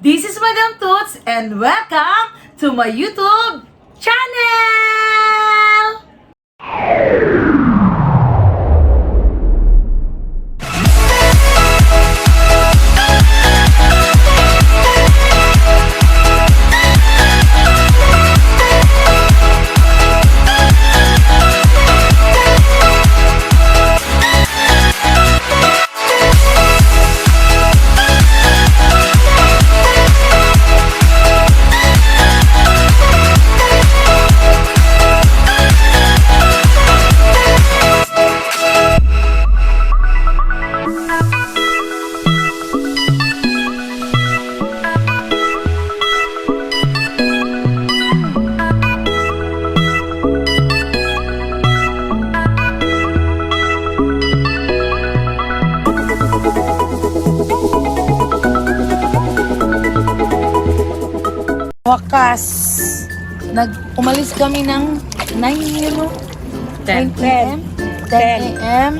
This is Madam Toots and welcome to my YouTube channel! Wakas, umalis kami ng 9 p.m. 10 a.m.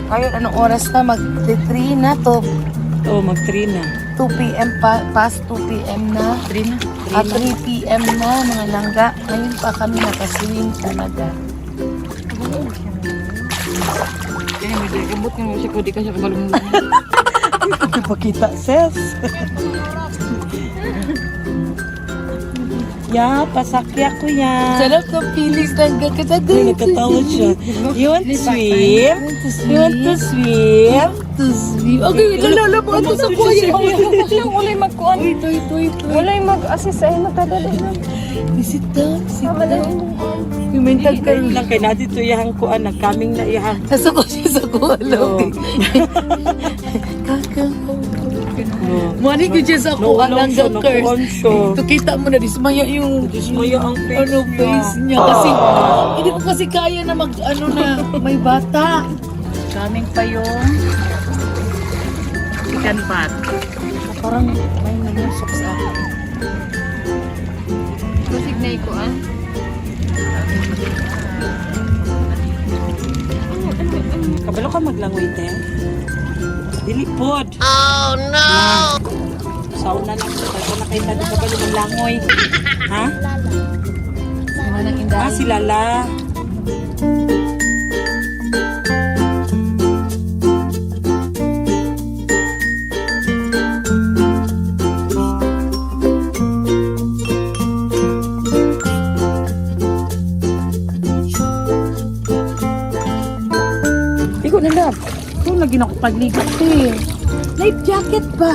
Ngayon, anong oras na? Mag-3 na to. Oh, mag-3 na. 2 p.m. Past 2 p.m. na. 3 na. At 3 p.m. na, mga langga. Ngayon pa kami nakaswing talaga. Kaya may gamot nga mo siya kung di ka siya kabalong. Hindi pa kita, sis. Ya, pasakya ko yan. Sarap ng feelings ng gagawin. Ay, nakatawa siya. You want to swim? You want to swim? To swim. Okay, lalala mo ito sa kuya. Walay magkuan. Walay mag-assist ay matadali na. Sit down, sit down. Yung mental ka Kaya lang kay natin ito yahang kuan, nagkaming na yahang. nasa ko siya sa kuha lang. Kakang. Mani ko siya sa kuha lang gakers. Ito kita mo na dismaya yung Dismaya ang face ano face niya. Kasi hindi ko kasi kaya na mag ano na may bata. Kaming pa yung chicken pot. Parang may nangyusok sa akin. Kusig na ikuan. Kabalo ka maglangoy, te? Dili pod. Oh no! Sauna lang. Kaya nakita doon kabalo maglangoy. Ha? Sama ng inday. Ah, si Lala. Ikaw na lab. Ikaw lagi na ako pagligat eh. Life jacket ba?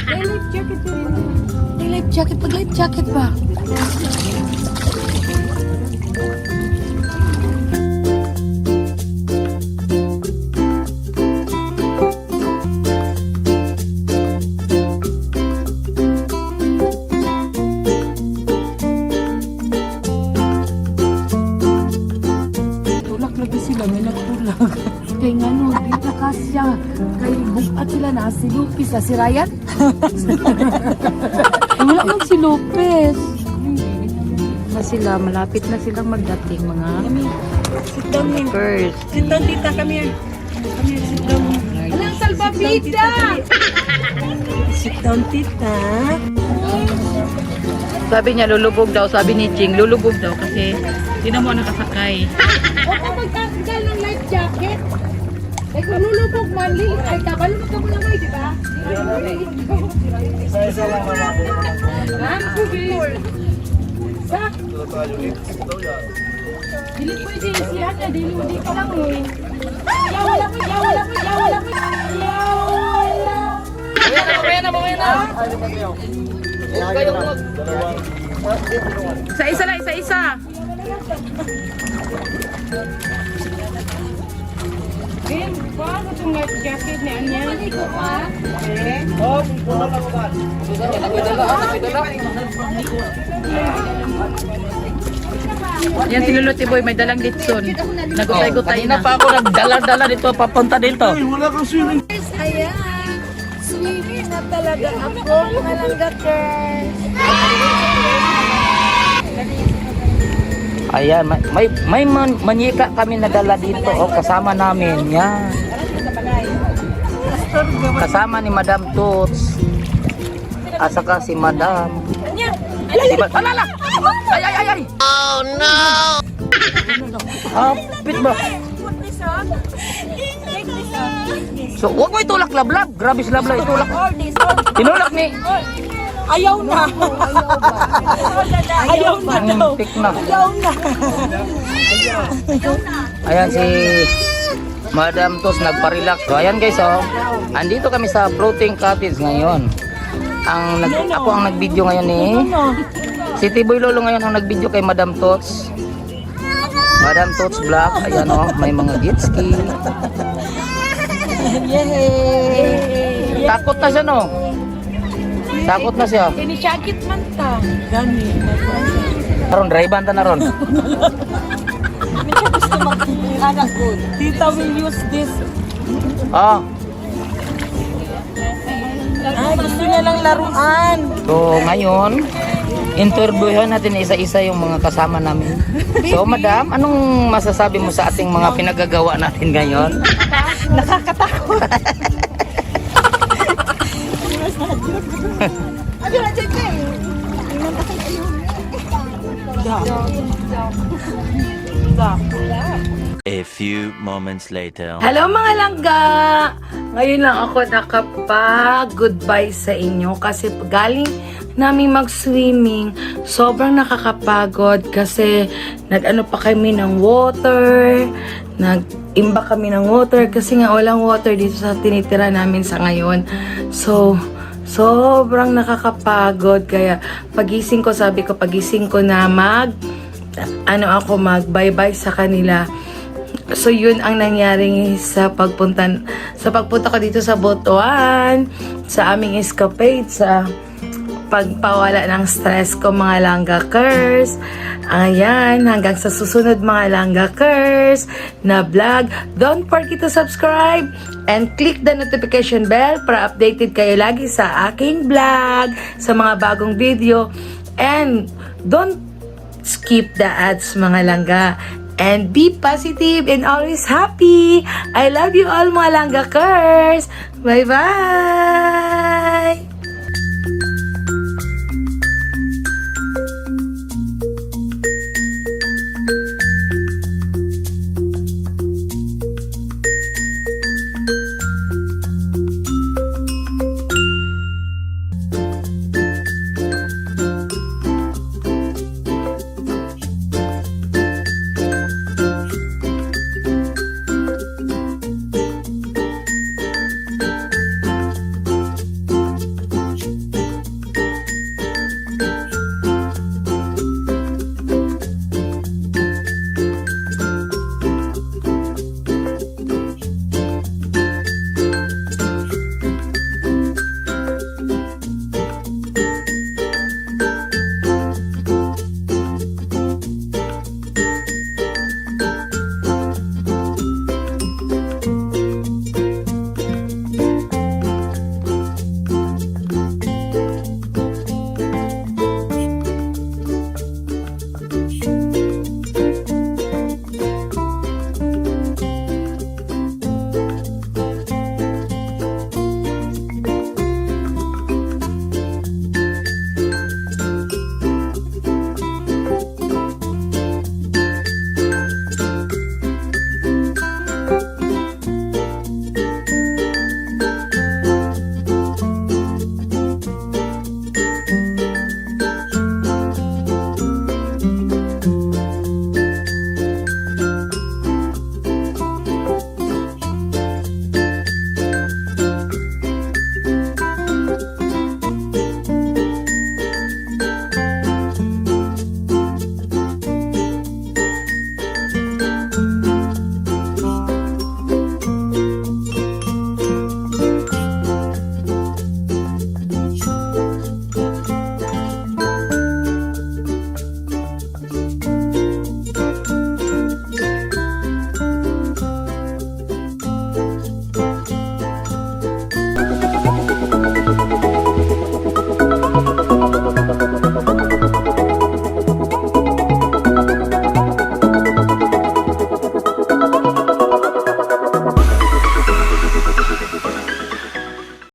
Ay, life jacket yun. May life jacket. Pag life jacket ba? Tulak lagi sila. May nagtulak. Kaya nga no, dito kasya. Kay bukat sila na si Lupis na si Ryan. Wala man si Lopez. Na sila, malapit na silang magdating mga Sit down here. birds. Sit down, tita. Come here. Come here, sit down. Alang salbabida! Sit down, tita. Sabi niya lulubog daw, sabi ni Ching, lulubog daw kasi hindi na mo nakasakay. Huwag ka magtanggal ng life jacket. Ay kung lulubog man, ay kabalo ka mo lang di ba? Isa-isa lang naman. Ha? Sak? Dili pwede isihan niya, dili ka lang eh. Wala mo. Isa-isa lang, isa-isa. Ben, paano itong life jacket ni Anya? Yan si Luluti Boy, may dalang litson. Nagutay-gutay na. pa ako nagdala-dala dito, papunta dito. Ayan, swimming na talaga ako, mga langgakers. Ayan, may manyika kami nadala dito, kasama namin. Yan. Kasama ni Madam Toots. saka si Madam. Si Alala! Ay! Oh no! Hapit ba? So, huwag mo itulak lablab. Grabe si lablab itulak. Tinulak ni. Ayaw na. Ayaw na daw. Pantik na. Ayaw na. Ayan si Madam Tos nagpa-relax. So ayan guys, andito kami sa floating cottage ngayon. Ako ang nag-video ngayon si Tiboy Lolo ngayon ang nag-video kay Madam Tots. Madam Tots Vlog. Ayan may mga jet ski. Yay! Takot na siya Takot na siya. Sinisakit man ta. Gani. Ron, drive-an ta na ron. Medyo gusto mag-anak ko. Tita will use this. Gusto niya lang laruan. So ngayon, interviewin natin isa-isa yung mga kasama namin. So madam, anong masasabi mo sa ating mga pinagagawa natin ngayon? Nakakatakot. A few moments later. Hello mga langga! Ngayon lang ako nakapag-goodbye sa inyo kasi galing namin mag-swimming. Sobrang nakakapagod kasi nag-ano pa kami ng water, nag-imba kami ng water kasi nga walang water dito sa tinitira namin sa ngayon. So, sobrang nakakapagod kaya pagising ko, sabi ko pagising ko na mag-bye-bye sa kanila. So yun ang nangyari sa pagpunta ko dito sa Butuan, sa aming escapade, sa pagpawala ng stress ko mga langgakers. Ayan, hanggang sa susunod mga langgakers na vlog. Don't forget to subscribe and click the notification bell para updated kayo lagi sa aking vlog, sa mga bagong video. And don't skip the ads mga langga. And be positive and always happy. I love you all mga langgakers. Bye-bye!